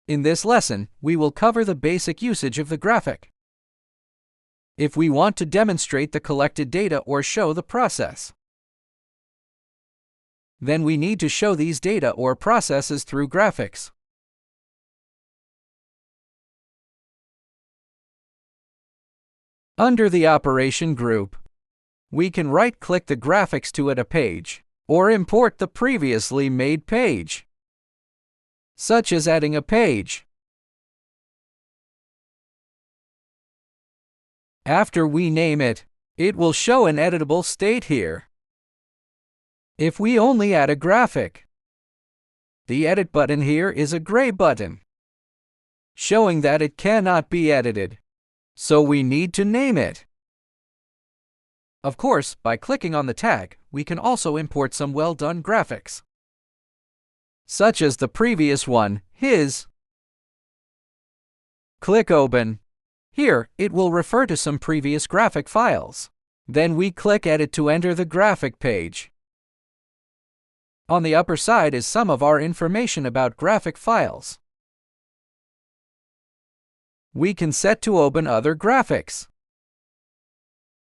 In this lesson, we will cover the basic usage of the graphic. If we want to demonstrate the collected data or show the process, then we need to show these data or processes through graphics. Under the operation group, we can right-click the graphics to add a page, or import the previously made page, such as adding a page. After we name it, it will show an editable state here. If we only add a graphic, the Edit button here is a gray button, showing that it cannot be edited, so we need to name it. Of course, by clicking on the tag, we can also import some well-done graphics, such as the previous one, his. Click Open. Here, it will refer to some previous graphic files. Then we click Edit to enter the graphic page. On the upper side is some of our information about graphic files. We can set to open other graphics,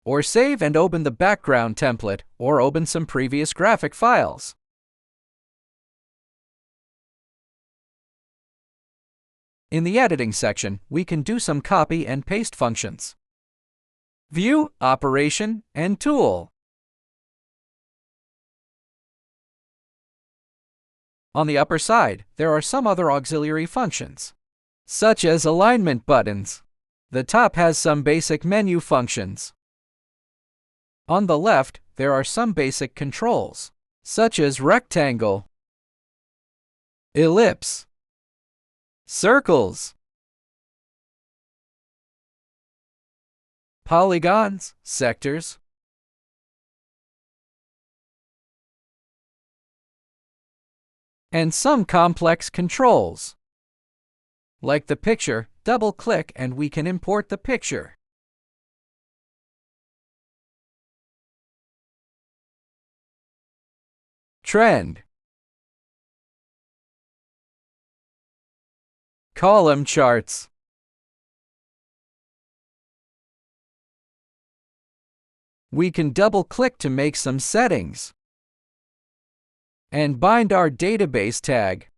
or save and open the background template, or open some previous graphic files. In the editing section, we can do some copy and paste functions. View, Operation, and Tool. On the upper side, there are some other auxiliary functions, such as alignment buttons. The top has some basic menu functions. On the left, there are some basic controls, such as rectangle, ellipse, circles, polygons, sectors, and some complex controls. Like the picture, double-click and we can import the picture. Trend, column charts, we can double-click to make some settings, and bind our database tag.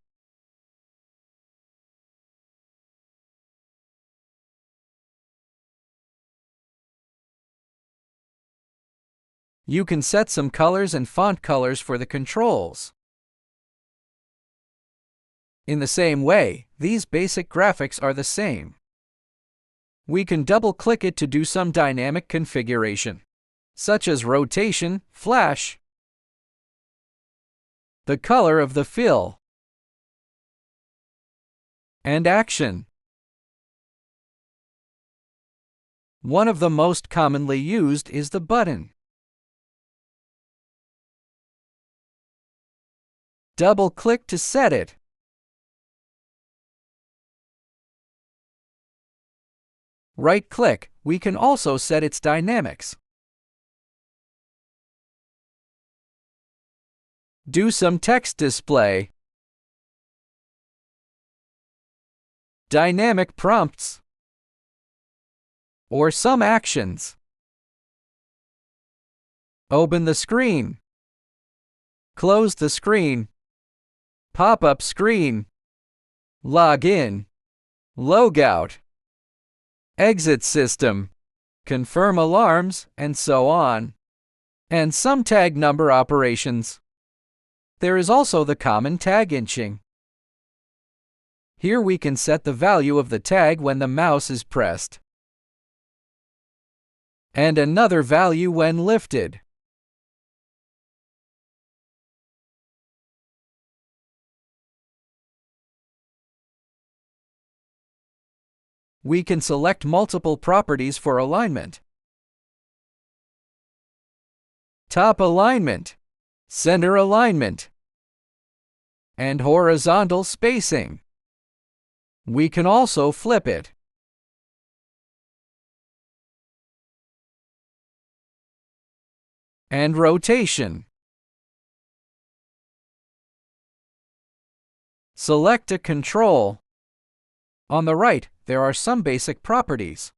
You can set some colors and font colors for the controls. In the same way, these basic graphics are the same. We can double-click it to do some dynamic configuration, such as rotation, flash, the color of the fill, and action. One of the most commonly used is the button. Double-click to set it. Right-click, we can also set its dynamics. Do some text display, dynamic prompts, or some actions. Open the screen, close the screen, pop-up screen, log in, log out, exit system, confirm alarms, and so on. And some tag number operations. There is also the common tag inching. Here we can set the value of the tag when the mouse is pressed, and another value when lifted. We can select multiple properties for alignment. Top alignment, center alignment, and horizontal spacing. We can also flip it. And rotation. Select a control, On the right, there are some basic properties.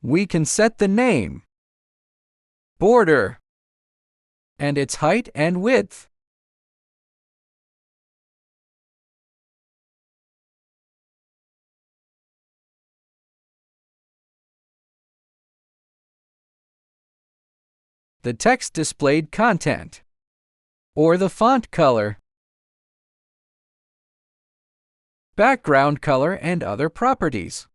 We can set the name, border, and its height and width. The text displayed content, or the font color, background color, and other properties.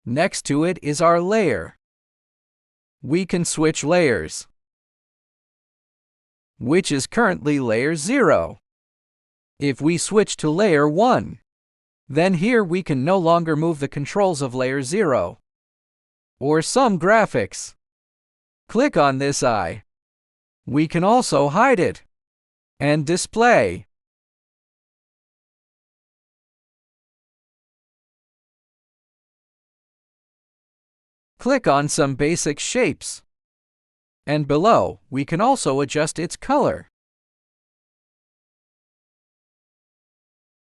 Next to it is our layer. We can switch layers, which is currently layer 0. If we switch to layer 1, then here we can no longer move the controls of layer 0 or some graphics. Click on this eye. We can also hide it and display. Click on some basic shapes. And below, we can also adjust its color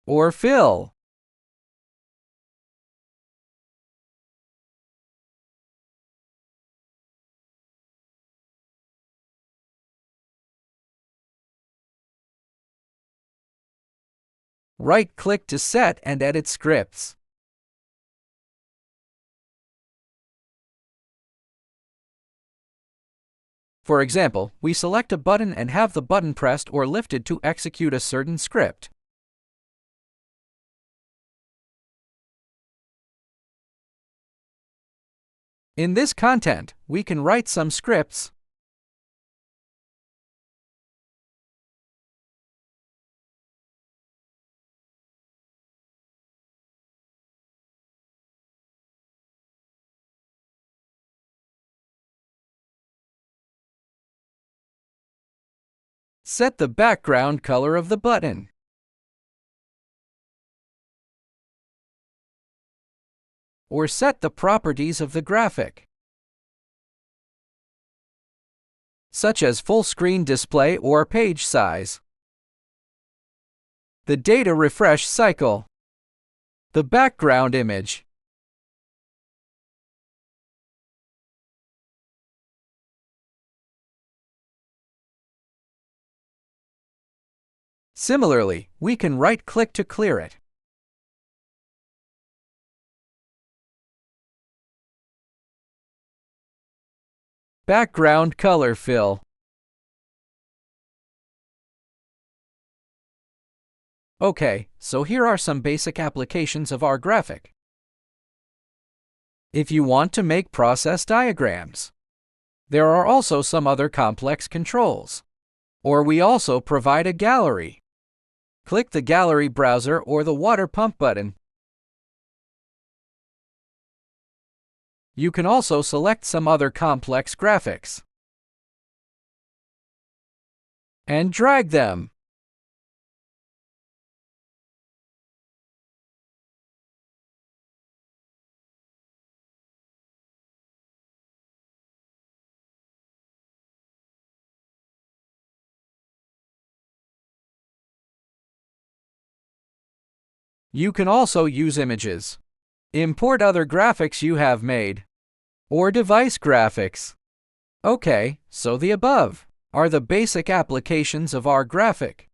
or fill. Right-click to set and edit scripts. For example, we select a button and have the button pressed or lifted to execute a certain script. In this content, we can write some scripts, set the background color of the button, or set the properties of the graphic, such as full screen display or page size, the data refresh cycle, the background image, Similarly, we can right-click to clear it. Background color fill. Okay, so here are some basic applications of our graphic. If you want to make process diagrams, there are also some other complex controls. Or we also provide a gallery. Click the gallery browser or the water pump button. You can also select some other complex graphics and drag them. You can also use images, import other graphics you have made, or device graphics. Okay, so the above are the basic applications of our graphic.